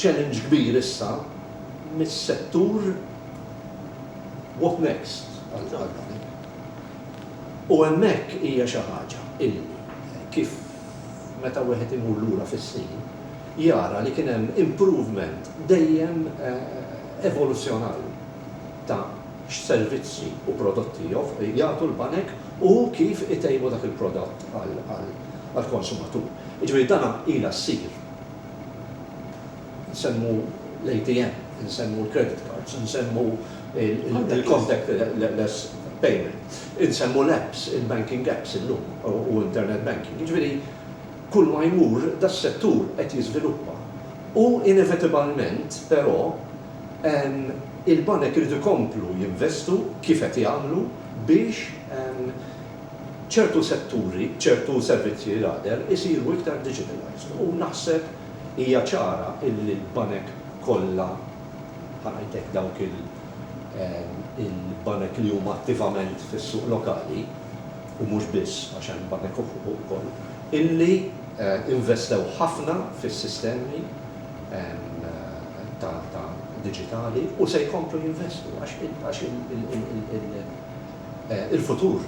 challenge kbir issa mis-settur what next. U hemmhekk hija xi ħaġa illi kif meta wieħed imur lura fis-snin jara li kien hemm improvement dejjem evoluzzjonarju ta' x'servizzi u prodotti jagħtu l-banek u kif itejbu dak il-prodott għall-konsumatur. Jiġifieri dan ilha ssir. Nsemmu l-ATM, nsemmu l-credit cards, nsemmu il-contactless payment, nsemmu l-apps, il-banking apps illum u internet banking. Jiġifieri kull ma jmur das-settur qed jiżviluppa. U inevitabilment però il-banek irid ikomplu jinvestu kif qed jagħmlu biex ċertu setturi, ċertu servizzi l-għader isiru iktar digitalized. U naħseb hija ċara illi l-banek kollha ħanajtek dawk il-banek li huma attivament fis-suq lokali u mhux biss għax hemm banek ukoll illi investew ħafna fis-sistemi ta' digitali u se jkomplu jinvestu għax il-futur